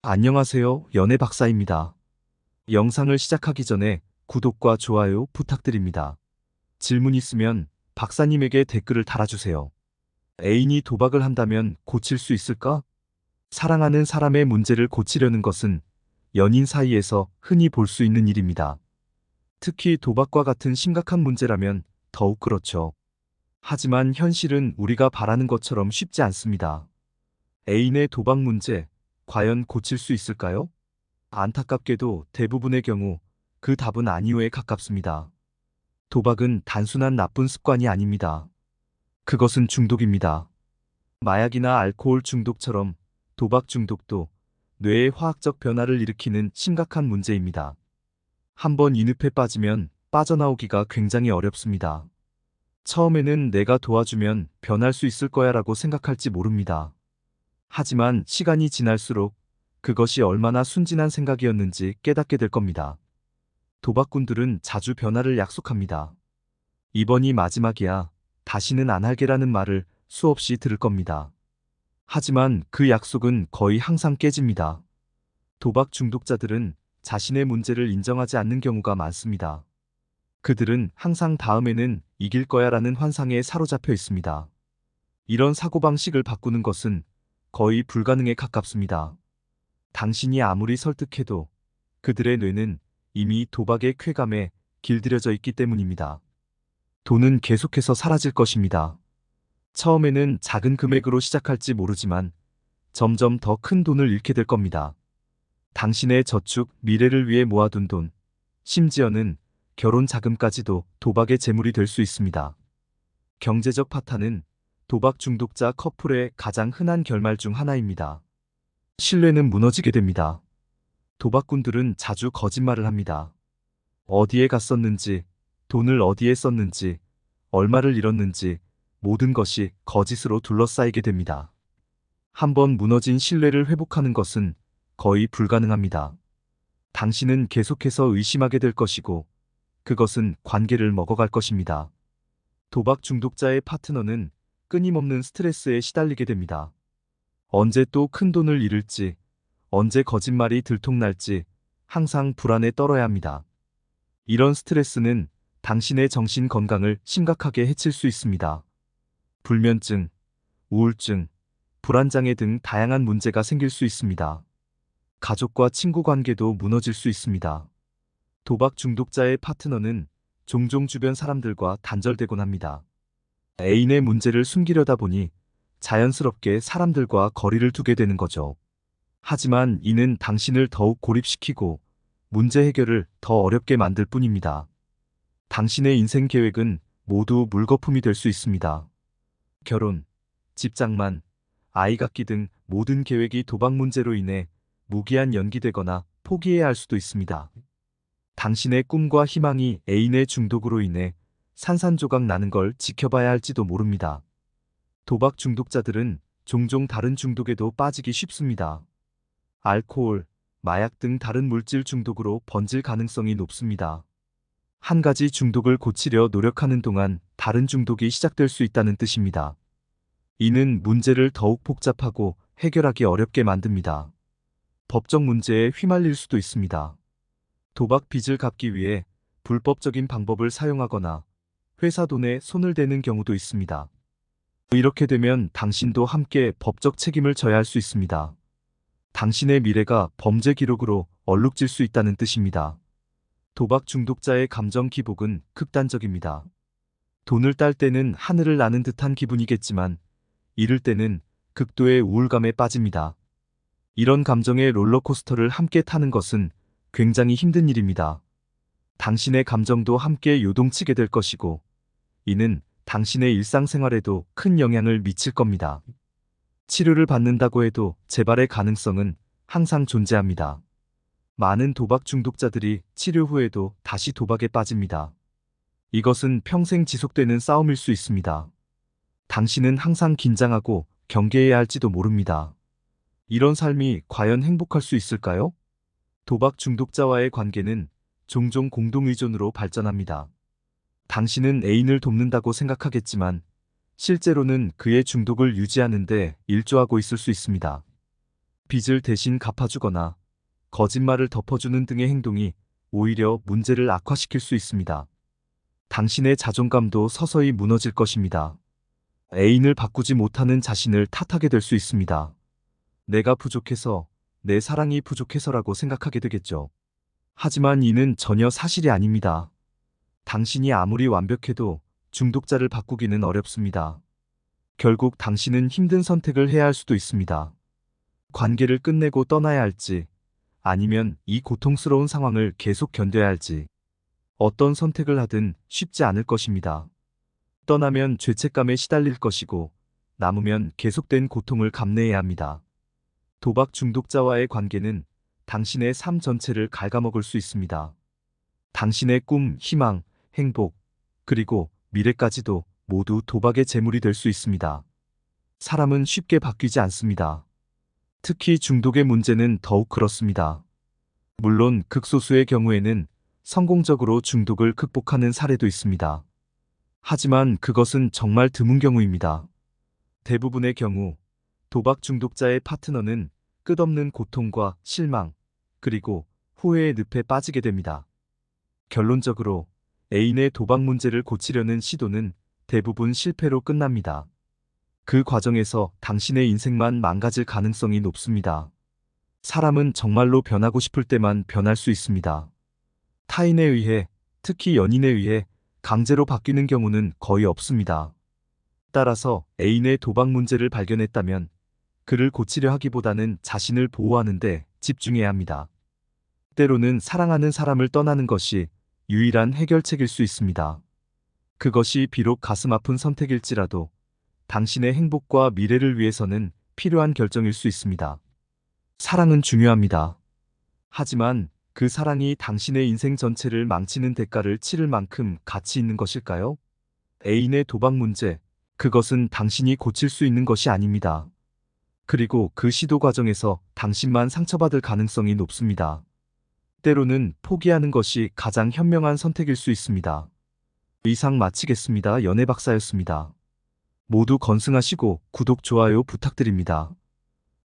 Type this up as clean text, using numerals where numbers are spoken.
안녕하세요. 연애 박사입니다. 영상을 시작하기 전에 구독과 좋아요 부탁드립니다. 질문 있으면 박사님에게 댓글을 달아주세요. 애인이 도박을 한다면 고칠 수 있을까? 사랑하는 사람의 문제를 고치려는 것은 연인 사이에서 흔히 볼 수 있는 일입니다. 특히 도박과 같은 심각한 문제라면 더욱 그렇죠. 하지만 현실은 우리가 바라는 것처럼 쉽지 않습니다. 애인의 도박 문제, 과연 고칠 수 있을까요? 안타깝게도 대부분의 경우 그 답은 아니오에 가깝습니다. 도박은 단순한 나쁜 습관이 아닙니다. 그것은 중독입니다. 마약이나 알코올 중독처럼 도박 중독도 뇌의 화학적 변화를 일으키는 심각한 문제입니다. 한번 이 늪에 빠지면 빠져나오기가 굉장히 어렵습니다. 처음에는 내가 도와주면 변할 수 있을 거야라고 생각할지 모릅니다. 하지만 시간이 지날수록 그것이 얼마나 순진한 생각이었는지 깨닫게 될 겁니다. 도박꾼들은 자주 변화를 약속합니다. 이번이 마지막이야. 다시는 안 할게라는 말을 수없이 들을 겁니다. 하지만 그 약속은 거의 항상 깨집니다. 도박 중독자들은 자신의 문제를 인정하지 않는 경우가 많습니다. 그들은 항상 다음에는 이길 거야라는 환상에 사로잡혀 있습니다. 이런 사고방식을 바꾸는 것은 거의 불가능에 가깝습니다. 당신이 아무리 설득해도 그들의 뇌는 이미 도박의 쾌감에 길들여져 있기 때문입니다. 돈은 계속해서 사라질 것입니다. 처음에는 작은 금액으로 시작할지 모르지만 점점 더 큰 돈을 잃게 될 겁니다. 당신의 저축, 미래를 위해 모아둔 돈, 심지어는 결혼 자금까지도 도박의 제물이 될 수 있습니다. 경제적 파탄은 도박 중독자 커플의 가장 흔한 결말 중 하나입니다. 신뢰는 무너지게 됩니다. 도박꾼들은 자주 거짓말을 합니다. 어디에 갔었는지, 돈을 어디에 썼는지, 얼마를 잃었는지 모든 것이 거짓으로 둘러싸이게 됩니다. 한번 무너진 신뢰를 회복하는 것은 거의 불가능합니다. 당신은 계속해서 의심하게 될 것이고 그것은 관계를 먹어갈 것입니다. 도박 중독자의 파트너는 끊임없는 스트레스에 시달리게 됩니다. 언제 또 큰 돈을 잃을지, 언제 거짓말이 들통날지 항상 불안에 떨어야 합니다. 이런 스트레스는 당신의 정신 건강을 심각하게 해칠 수 있습니다. 불면증, 우울증, 불안장애 등 다양한 문제가 생길 수 있습니다. 가족과 친구 관계도 무너질 수 있습니다. 도박 중독자의 파트너는 종종 주변 사람들과 단절되곤 합니다. 애인의 문제를 숨기려다 보니 자연스럽게 사람들과 거리를 두게 되는 거죠. 하지만 이는 당신을 더욱 고립시키고 문제 해결을 더 어렵게 만들 뿐입니다. 당신의 인생 계획은 모두 물거품이 될 수 있습니다. 결혼, 집장만, 아이 갖기 등 모든 계획이 도박 문제로 인해 무기한 연기되거나 포기해야 할 수도 있습니다. 당신의 꿈과 희망이 애인의 중독으로 인해 산산조각 나는 걸 지켜봐야 할지도 모릅니다. 도박 중독자들은 종종 다른 중독에도 빠지기 쉽습니다. 알코올, 마약 등 다른 물질 중독으로 번질 가능성이 높습니다. 한 가지 중독을 고치려 노력하는 동안 다른 중독이 시작될 수 있다는 뜻입니다. 이는 문제를 더욱 복잡하고 해결하기 어렵게 만듭니다. 법적 문제에 휘말릴 수도 있습니다. 도박 빚을 갚기 위해 불법적인 방법을 사용하거나 회사 돈에 손을 대는 경우도 있습니다. 이렇게 되면 당신도 함께 법적 책임을 져야 할 수 있습니다. 당신의 미래가 범죄 기록으로 얼룩질 수 있다는 뜻입니다. 도박 중독자의 감정 기복은 극단적입니다. 돈을 딸 때는 하늘을 나는 듯한 기분이겠지만 잃을 때는 극도의 우울감에 빠집니다. 이런 감정의 롤러코스터를 함께 타는 것은 굉장히 힘든 일입니다. 당신의 감정도 함께 요동치게 될 것이고 이는 당신의 일상생활에도 큰 영향을 미칠 겁니다. 치료를 받는다고 해도 재발의 가능성은 항상 존재합니다. 많은 도박 중독자들이 치료 후에도 다시 도박에 빠집니다. 이것은 평생 지속되는 싸움일 수 있습니다. 당신은 항상 긴장하고 경계해야 할지도 모릅니다. 이런 삶이 과연 행복할 수 있을까요? 도박 중독자와의 관계는 종종 공동의존으로 발전합니다. 당신은 애인을 돕는다고 생각하겠지만 실제로는 그의 중독을 유지하는 데 일조하고 있을 수 있습니다. 빚을 대신 갚아주거나 거짓말을 덮어주는 등의 행동이 오히려 문제를 악화시킬 수 있습니다. 당신의 자존감도 서서히 무너질 것입니다. 애인을 바꾸지 못하는 자신을 탓하게 될 수 있습니다. 내가 부족해서, 내 사랑이 부족해서라고 생각하게 되겠죠. 하지만 이는 전혀 사실이 아닙니다. 당신이 아무리 완벽해도 중독자를 바꾸기는 어렵습니다. 결국 당신은 힘든 선택을 해야 할 수도 있습니다. 관계를 끝내고 떠나야 할지, 아니면 이 고통스러운 상황을 계속 견뎌야 할지. 어떤 선택을 하든 쉽지 않을 것입니다. 떠나면 죄책감에 시달릴 것이고, 남으면 계속된 고통을 감내해야 합니다. 도박 중독자와의 관계는 당신의 삶 전체를 갉아먹을 수 있습니다. 당신의 꿈, 희망, 행복, 그리고 미래까지도 모두 도박의 제물이 될 수 있습니다. 사람은 쉽게 바뀌지 않습니다. 특히 중독의 문제는 더욱 그렇습니다. 물론 극소수의 경우에는 성공적으로 중독을 극복하는 사례도 있습니다. 하지만 그것은 정말 드문 경우입니다. 대부분의 경우 도박 중독자의 파트너는 끝없는 고통과 실망, 그리고 후회의 늪에 빠지게 됩니다. 결론적으로 애인의 도박 문제를 고치려는 시도는 대부분 실패로 끝납니다. 그 과정에서 당신의 인생만 망가질 가능성이 높습니다. 사람은 정말로 변하고 싶을 때만 변할 수 있습니다. 타인에 의해, 특히 연인에 의해 강제로 바뀌는 경우는 거의 없습니다. 따라서 애인의 도박 문제를 발견했다면 그를 고치려 하기보다는 자신을 보호하는 데 집중해야 합니다. 때로는 사랑하는 사람을 떠나는 것이 유일한 해결책일 수 있습니다. 그것이 비록 가슴 아픈 선택일지라도 당신의 행복과 미래를 위해서는 필요한 결정일 수 있습니다. 사랑은 중요합니다. 하지만 그 사랑이 당신의 인생 전체를 망치는 대가를 치를 만큼 가치 있는 것일까요? 애인의 도박 문제, 그것은 당신이 고칠 수 있는 것이 아닙니다. 그리고 그 시도 과정에서 당신만 상처받을 가능성이 높습니다. 때로는 포기하는 것이 가장 현명한 선택일 수 있습니다. 이상 마치겠습니다. 연애박사였습니다. 모두 건승하시고 구독, 좋아요 부탁드립니다.